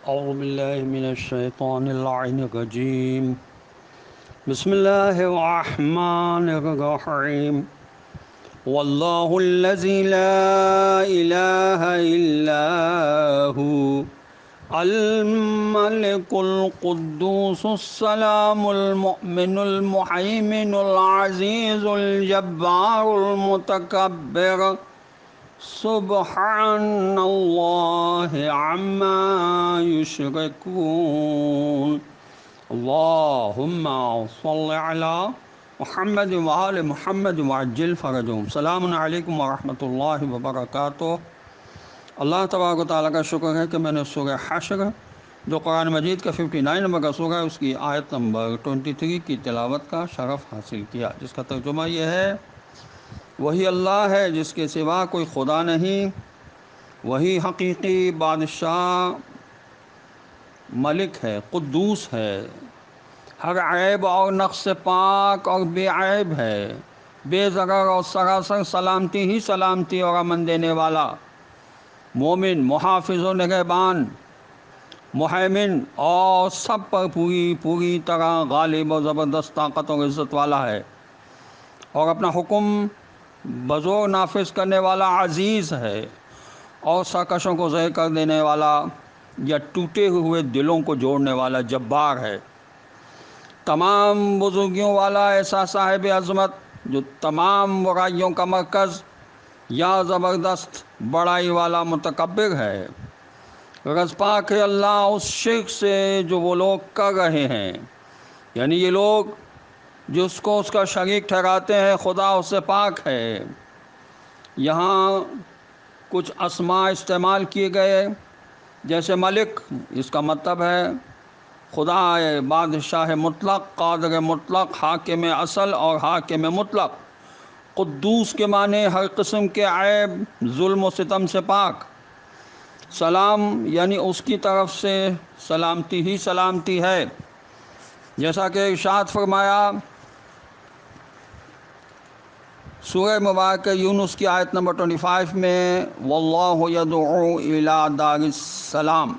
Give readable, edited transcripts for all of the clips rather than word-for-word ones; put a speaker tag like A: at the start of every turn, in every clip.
A: أعوذ بالله من الشيطان اللعين الرجيم. بسم الله الرحمن الرحيم. والله الذي لا إله إلا هو الملك القدوس السلام المؤمن المهيمن العزيز الجبار المتكبر سبحان اللہ عما یشرکون. اللہم صل علی محمد وآل محمد وعجل فرجهم. السلام علیکم ورحمۃ اللہ وبرکاتہ. اللہ تبارک و تعالیٰ کا شکر ہے کہ میں نے سورہ حشر جو قرآن مجید کا 59 نمبر کا سورہ ہے اس کی آیت نمبر 23 کی تلاوت کا شرف حاصل کیا، جس کا ترجمہ یہ ہے: وہی اللہ ہے جس کے سوا کوئی خدا نہیں، وہی حقیقی بادشاہ ملک ہے، قدوس ہے، ہر عیب اور نقص سے پاک اور بے عیب ہے، بے ضرر اور سراسر سلامتی ہی سلامتی اور امن دینے والا، مومن، محافظ و نگہبان، مہیمن اور سب پر پوری طرح غالب و زبردست طاقت اور عزت والا ہے، اور اپنا حکم بزور نافذ کرنے والا عزیز ہے، اور سرکشوں کو ضائع کر دینے والا یا ٹوٹے ہوئے دلوں کو جوڑنے والا جبار ہے، تمام بزرگیوں والا ایسا صاحب عظمت جو تمام برائیوں کا مرکز یا زبردست بڑائی والا متکبر ہے. غرض پاک ہے اللہ اس شرک سے جو وہ لوگ کر رہے ہیں، یعنی یہ لوگ جس کو اس کا شریک ٹھہراتے ہیں خدا اس سے پاک ہے. یہاں کچھ اسماء استعمال کیے گئے جیسے ملک، اس کا مطلب ہے خدا ہے، بادشاہ مطلق، قادر مطلق، حاکم اصل اور حاکم مطلق. قدوس کے معنی ہر قسم کے عیب، ظلم و ستم سے پاک. سلام یعنی اس کی طرف سے سلامتی ہی سلامتی ہے، جیسا کہ ارشاد فرمایا سورہ مبارکہ یونس کی آیت نمبر 25 میں: واللہ یدعو الی دار السلام،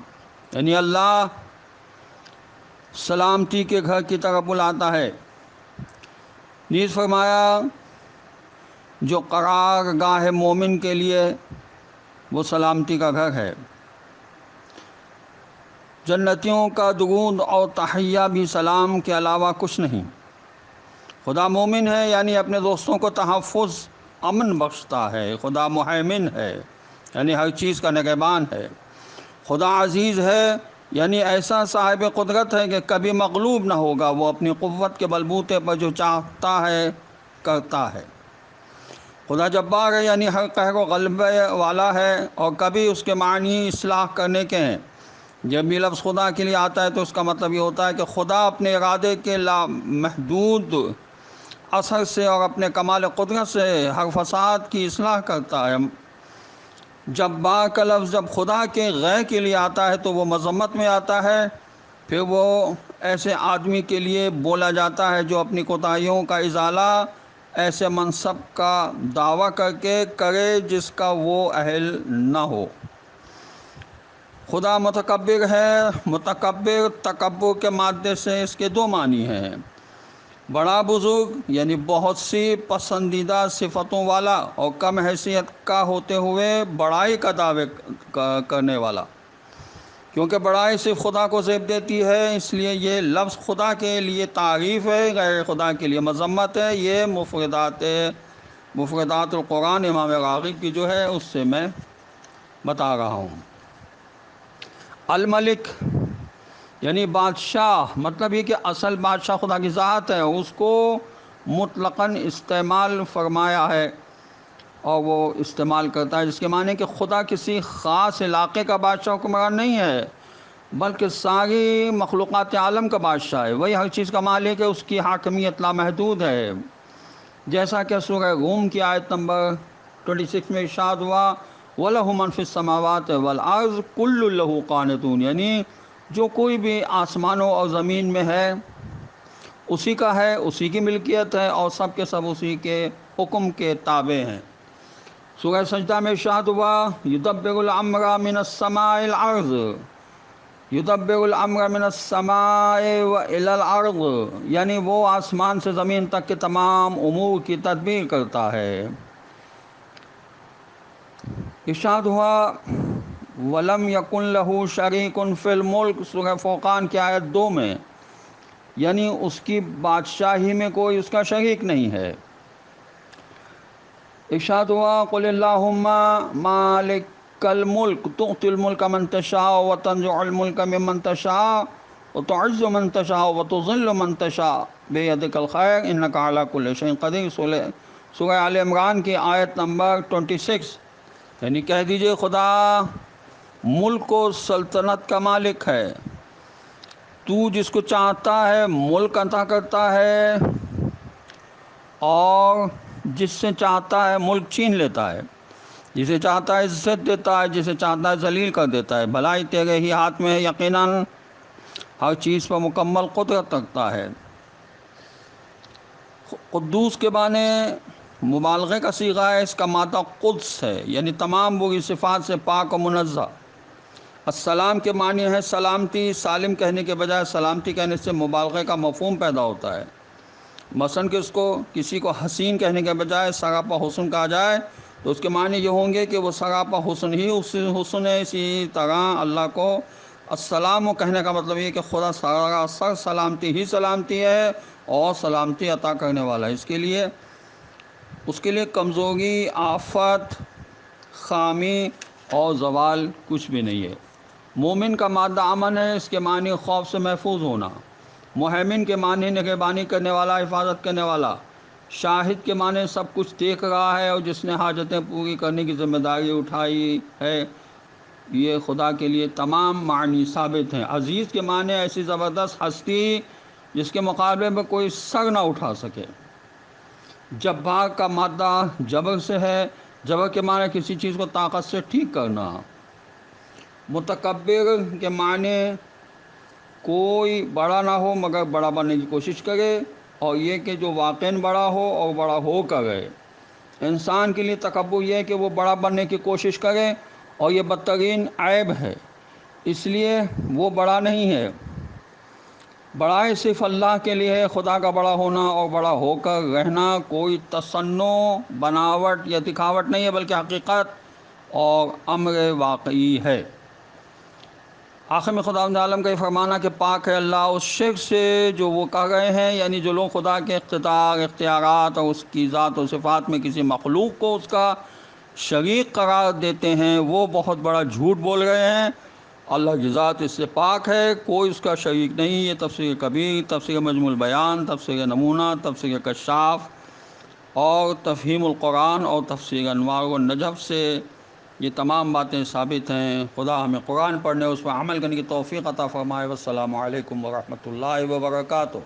A: یعنی اللہ سلامتی کے گھر کی طرف بلاتا ہے. نیز فرمایا جو قرار گاہ مومن کے لیے وہ سلامتی کا گھر ہے. جنتیوں کا درود اور تحیہ بھی سلام کے علاوہ کچھ نہیں. خدا مومن ہے یعنی اپنے دوستوں کو تحفظ، امن بخشتا ہے. خدا مہیمن ہے یعنی ہر چیز کا نگہبان ہے. خدا عزیز ہے یعنی ایسا صاحب قدرت ہے کہ کبھی مغلوب نہ ہوگا، وہ اپنی قوت کے بلبوتے پر جو چاہتا ہے کرتا ہے. خدا جبار ہے یعنی ہر قہر و غلبے والا ہے، اور کبھی اس کے معنی اصلاح کرنے کے ہیں. جب بھی لفظ خدا کے لیے آتا ہے تو اس کا مطلب یہ ہوتا ہے کہ خدا اپنے ارادے کے لامحدود اثر سے اور اپنے کمال قدرت سے ہر فساد کی اصلاح کرتا ہے. جب با کا لفظ جب خدا کے غیر کے لیے آتا ہے تو وہ مذمت میں آتا ہے، پھر وہ ایسے آدمی کے لیے بولا جاتا ہے جو اپنی کوتاہیوں کا ازالہ ایسے منصب کا دعویٰ کر کے کرے جس کا وہ اہل نہ ہو. خدا متکبر ہے. متکبر تکبر کے مادے سے اس کے دو معنی ہیں: بڑا بزرگ یعنی بہت سی پسندیدہ صفتوں والا، اور کم حیثیت کا ہوتے ہوئے بڑائی کا دعوے کرنے والا. کیونکہ بڑائی صرف خدا کو زیب دیتی ہے، اس لیے یہ لفظ خدا کے لیے تعریف ہے، غیر خدا کے لیے مذمت ہے. یہ مفردات القرآن امام راغب کی جو ہے اس سے میں بتا رہا ہوں. الملک یعنی بادشاہ، مطلب یہ کہ اصل بادشاہ خدا کی ذات ہے، اس کو مطلقاً استعمال فرمایا ہے اور وہ استعمال کرتا ہے، جس کے معنی کہ خدا کسی خاص علاقے کا بادشاہ حکمران نہیں ہے بلکہ ساری مخلوقات عالم کا بادشاہ ہے. وہی ہر چیز کا مالک ہے، اس کی حاکمیت لامحدود ہے. جیسا کہ سورہ روم کی آیت نمبر 26 میں ارشاد ہوا: وَلَهُ مَن فِي السَّمَاوَاتِ وَالْأَرْضِ كُلٌّ لَهُ قَانِتُونَ، یعنی جو کوئی بھی آسمانوں اور زمین میں ہے اسی کا ہے، اسی کی ملکیت ہے، اور سب کے سب اسی کے حکم کے تابع ہیں. سورہ سجدہ میں ارشاد ہوا: يُدَبِّرُ الْأَمْرَ مِنَ السَّمَاءِ الْأَرْضِ، یدبر الامر من السماء و الی الارض، یعنی وہ آسمان سے زمین تک کے تمام امور کی تدبیر کرتا ہے۔ ارشاد ہوا وَلَمْ يَكُنْ لَهُ شَرِيكٌ فِي الْمُلْكِ، سورہ فرقان کی آیت 2 میں، یعنی اس کی بادشاہی میں کوئی اس کا شریک نہیں ہے۔ ارشاد ہوا قُلِ اللَّهُمَّ مَالِكَ الْمُلْكِ تُؤْتِي الْمُلْكَ مَن تَشَاءُ وَتَنزِعُ الْمُلْكَ مِمَّن تَشَاءُ وَتُعِزُّ مَن تَشَاءُ وَتُذِلُّ مَن تَشَاءُ بِيَدِكَ الْخَيْرُ إِنَّكَ عَلَىٰ كُلِّ شَيْءٍ قَدِيرٌ، سورہ آل عمران کی آیت نمبر 26۔ یعنی کہہ دیجئے خدا ملک و سلطنت کا مالک ہے، تو جس کو چاہتا ہے ملک عطا کرتا ہے اور جس سے چاہتا ہے ملک چھین لیتا ہے، جسے چاہتا ہے عزت دیتا ہے، جسے چاہتا ہے ذلیل کر دیتا ہے۔ بھلائی تیرے ہی ہاتھ میں ہے، یقیناً ہر چیز پر مکمل قدرت رکھتا ہے۔ قدوس کے معنی مبالغے کا صیغہ ہے، اس کا مادہ قدس ہے، یعنی تمام بری صفات سے پاک و منزہ۔ السلام کے معنی ہے سلامتی، سالم کہنے کے بجائے سلامتی کہنے سے مبالغے کا مفہوم پیدا ہوتا ہے۔ مثلاً کہ کسی کو حسین کہنے کے بجائے سراپا حسن کہا جائے تو اس کے معنی یہ ہوں گے کہ وہ سراپا حسن ہی حسن ہے۔ اسی طرح اللہ کو السلام کہنے کا مطلب یہ کہ خدا سراسر سلامتی ہی سلامتی ہے اور سلامتی عطا کرنے والا ہے۔ اس کے لیے کمزوری، آفت، خامی اور زوال کچھ بھی نہیں ہے۔ مومن کا مادہ امن ہے، اس کے معنی خوف سے محفوظ ہونا۔ محیمن کے معنی نگہبانی کرنے والا، حفاظت کرنے والا۔ شاہد کے معنی سب کچھ دیکھ رہا ہے اور جس نے حاجتیں پوری کرنے کی ذمہ داری اٹھائی ہے۔ یہ خدا کے لیے تمام معنی ثابت ہیں۔ عزیز کے معنی ایسی زبردست ہستی جس کے مقابلے میں کوئی سر نہ اٹھا سکے۔ جبار کا مادہ جبر سے ہے، جبر کے معنی کسی چیز کو طاقت سے ٹھیک کرنا۔ متکبر کے معنی کوئی بڑا نہ ہو مگر بڑا بننے کی کوشش کرے، اور یہ کہ جو واقعاً بڑا ہو اور بڑا ہو کر رہے۔ انسان کے لیے تکبر یہ ہے کہ وہ بڑا بننے کی کوشش کرے، اور یہ بدترین عیب ہے، اس لیے وہ بڑا نہیں ہے۔ بڑائی صرف اللہ کے لیے ہے۔ خدا کا بڑا ہونا اور بڑا ہو کر رہنا کوئی تصنع، بناوٹ یا دکھاوٹ نہیں ہے، بلکہ حقیقت اور امر واقعی ہے۔ آخر میں خداوند عالم کا یہ فرمانا کہ پاک ہے اللہ اس شرک سے جو وہ کر رہے ہیں، یعنی جو لوگ خدا کے اقتدار، اختیارات اور اس کی ذات و صفات میں کسی مخلوق کو اس کا شریک قرار دیتے ہیں، وہ بہت بڑا جھوٹ بول رہے ہیں۔ اللہ کی ذات اس سے پاک ہے، کوئی اس کا شریک نہیں۔ یہ تفسیر کبیر، تفسیر مجموع البیان، تفسیر نمونہ، تفسیر کشاف اور تفہیم القرآن اور تفسیر انوار والنجف سے یہ تمام باتیں ثابت ہیں۔ خدا ہمیں قرآن پڑھنے، اس پر عمل کرنے کی توفیق عطا فرمائے۔ والسلام علیکم ورحمۃ اللہ وبرکاتہ۔